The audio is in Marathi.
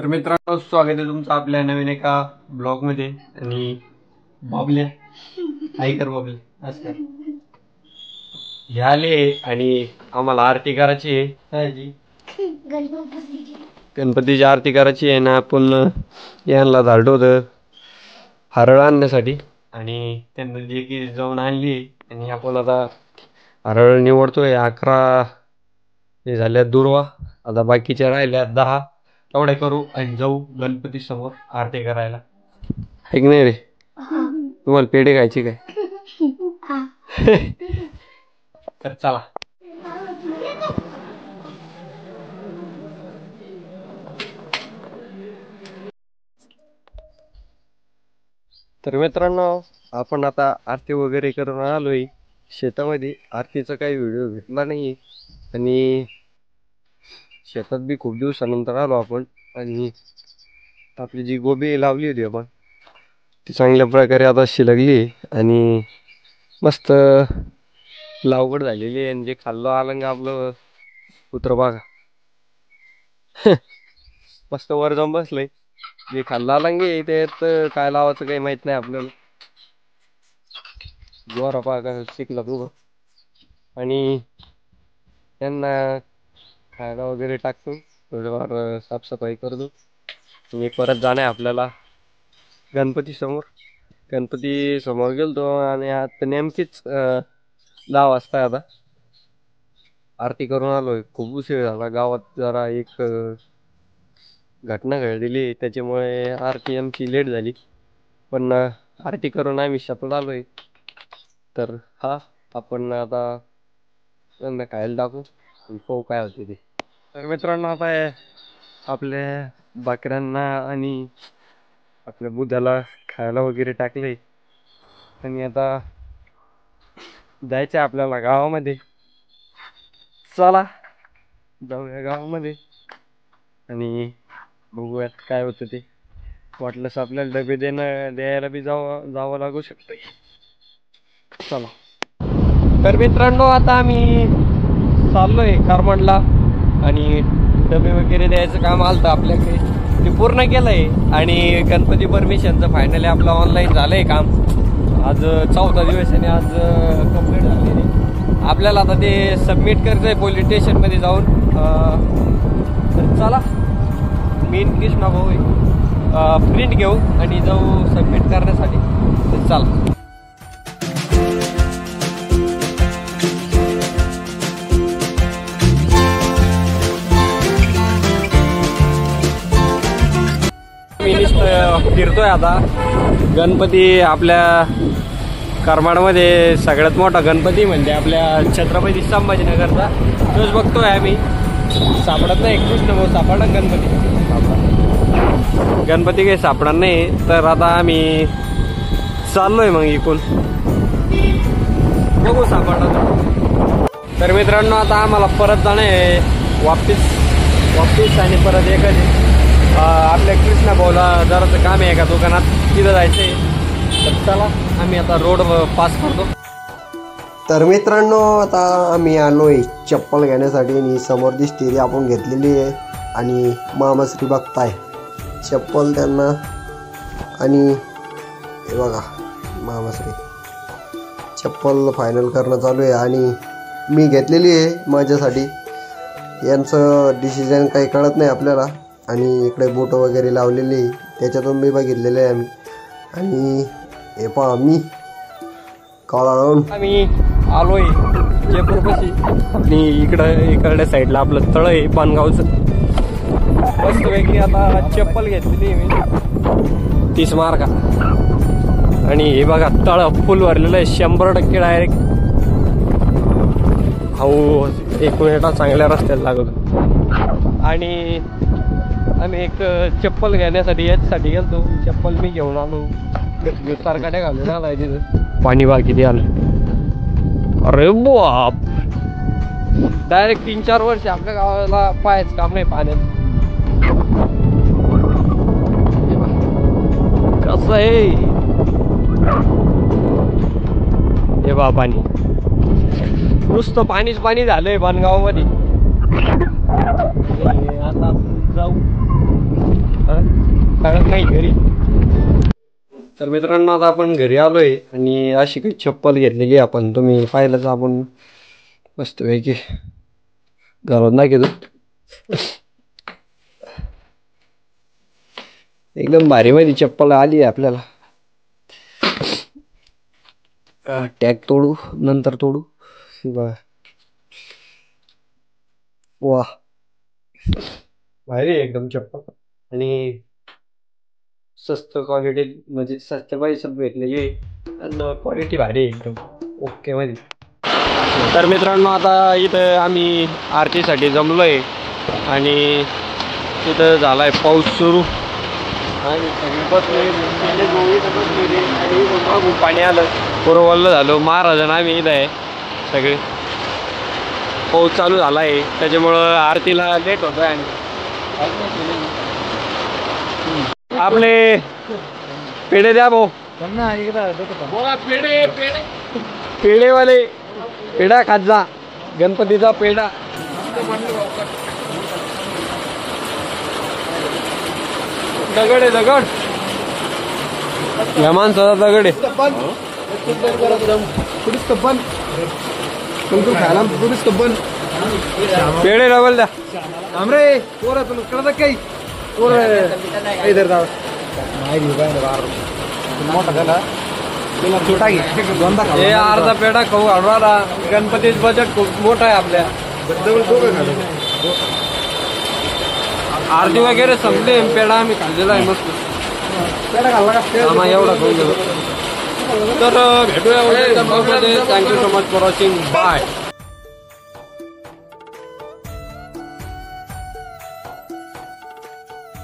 तर मित्रांनो, स्वागत आहे तुमचं आपल्या नवीन एका ब्लॉग मध्ये. आणि बाबल्या ऐकर बाबल्या असं झाले आणि आम्हाला आरती करायची आहे. गणपतीची आरती करायची आहे ना. आपण यांना धाडलो होतं हरळ आणण्यासाठी आणि त्यांना जे की जाऊन आणली आणि आपण आता हरळ निवडतोय. 11 हे झाल्या दुर्वा, आता बाकीच्या राहिल्या 10. तेवढे करू आणि जाऊ गणपती समोर आरती करायला. ऐक नाही रे, तुम्हाला पेढे खायचे काय? तर चला. तर मित्रांनो, आपण आता आरती वगैरे करून आलोय शेतामध्ये. आरतीचा काही व्हिडिओ घेतला नाही आणि शेतात बी खूप दिवसानंतर आलो आपण. आणि आपली जी गोबी लावली होती आपण ती चांगल्या प्रकारे आता शिलगली आणि मस्त लावगड झालेली आहे. आणि जे खाल्लं आलं आपलं कुत्र बघा मस्त वर जाऊन बसलंय. जे खाल्लं आलं त्यात काय लावायचं काही माहित नाही आपल्याला. जोरा पाका शिकला तू. आणि त्यांना खायला वगैरे टाकतो, थोडंफार साफसफाई करतो. मी परत जाणे आपल्याला गणपती समोर. गणपती समोर गेलतो आणि आता नेमकीच 10 वाजता आता आरती करून आलोय. खूप उशीर झाला. गावात जरा एक घटना घडलेली, त्याच्यामुळे आरती आमची लेट झाली. पण आरती करून आम्ही शेतात आलोय. तर हा आपण आता त्यांना खायला टाकू, पाहू काय होते ते. तर मित्रांनो, आता आपल्या बकऱ्यांना आणि आपल्या बुधाला खायला वगैरे टाकले आणि आता जायचं आपल्याला गावामध्ये. चला जाऊया गावामध्ये आणि बघूयात काय होतं ते. वाटलंच आपल्याला डबे द्यायला बी जावं लागू शकतंय. चला. तर मित्रांनो, आता आम्ही चाललोय करमांडला आणि डबे वगैरे द्यायचं काम आलं आपल्याकडे, ते पूर्ण केलंय. आणि गणपती परमिशनचं फायनली आपलं ऑनलाईन झालंय काम. आज 4था दिवस आणि आज कंप्लीट झालेली. आपल्याला आता ते सबमिट करायचंय पोलीस स्टेशनमध्ये जाऊन. तर चला, मेन कृष्णा भाऊ प्रिंट घेऊ आणि जाऊ सबमिट करण्यासाठी. तर चला. फिरतोय आता. गणपती आपल्या करमाडमध्ये सगळ्यात मोठा गणपती म्हणजे आपल्या छत्रपती संभाजीनगरचा, तोच बघतोय आम्ही. सापडत नाही कृष्ण भाऊ, सापडला गणपती काही सापडणार नाही. तर आता आम्ही चाललोय मग इकडून, बघू सापडला. तर मित्रांनो, आता आम्हाला परत जाणं आहे वापिस आणि परत एखादी आपल्या कृष्णा भाऊला जराचं काम आहे एका दुकानात, तिथं जायचंय. तर चला, आम्ही आता रोड पास करतो. तर मित्रांनो, आता आम्ही आलोय चप्पल घेण्यासाठी आणि समोर दिसते ती आपण घेतलेली आहे. आणि मामाश्री बघताय चप्पल त्यांना. आणि हे बघा मामाश्री चप्पल फायनल करणं चालू आहे आणि मी घेतलेली आहे माझ्यासाठी. यांचं डिसिजन काही कळत नाही आपल्याला. आणि इकडे बोट वगैरे लावलेली, त्याच्यातून मी बघितलेले आहे आम्ही. आणि हे पहा, मी काळा आम्ही आलोय जयपूरपाशी. आणि इकडल्या साईडला आपलं तळ आहे पानगावचं. मस्त वेगळी आता चप्पल घेतलेली मी 30 मार्का. आणि हे बघा तळ फुल भरलेलं आहे 100% डायरेक्ट. हो, 1 मिनिटा चांगल्या रस्त्याला लागतो. आणि आम्ही एक चप्पल घेण्यासाठी याच्यासाठी गेलतो. चप्पल मी घेऊन आलो, सारखाट्या घालून आलाय तिथं. पाणी बा किती आलं. अरे बाप, डायरेक्ट 3-4 वर्ष आपल्या गावाला पाहायचं काम नाही पाण्यात. कसं आहे हे बा, पाणी नुसतं पाणीच पाणी झालंय पानगाव मध्ये. आता जाऊ कळत नाही घरी. तर मित्रांनो आता आपण घरी आलोय आणि अशी काही चप्पल घेतलेली आपण, तुम्ही पाहिलंच, आपण मस्तपैकी घालून दाखवतो. एकदम भारी मध्ये चप्पल आली आहे आपल्याला. टॅग तोडू नंतर तोडू. बघा वा भारी आहे एकदम चप्पल. आणि स्वस्त क्वालिटी म्हणजे स्वस्त पैशात भेटलेली आणि क्वालिटी भारी आहे एकदम ओके मध्ये. तर मित्रांनो आता इथं आम्ही आरतीसाठी जमलोय आणि तिथं झालाय पाऊस सुरू आणि सगळे बसले आणि पाणी आलं पुरं वल्ल झालं. महाराजांना आम्ही इथं आहे सगळे. पाऊस चालू झाला आहे त्याच्यामुळं आरतीला लेट होतोय. आणि आपले पेढे द्या भाऊ. पेढेवाले पेढा खात जा. गणपतीचा पेढा. दगड आहे दगड. या माणसाचा दगड आहे. पेढे डबल द्या. आमरे पोरा तुला कळत काही पोर इधर जाऊ. मोठा झाला छोटा घे. हे अर्धा पेढा खाऊ हळवाला. गणपतीच बजेट खूप मोठं आहे आपल्या. आरती वगैरे संपले. पेढा आम्ही खाल्लेला आहे मस्त. पेढा खाल्ला का एवढा खाऊ गेलो. तर भेटूया. Thank you so much for watching. Bye.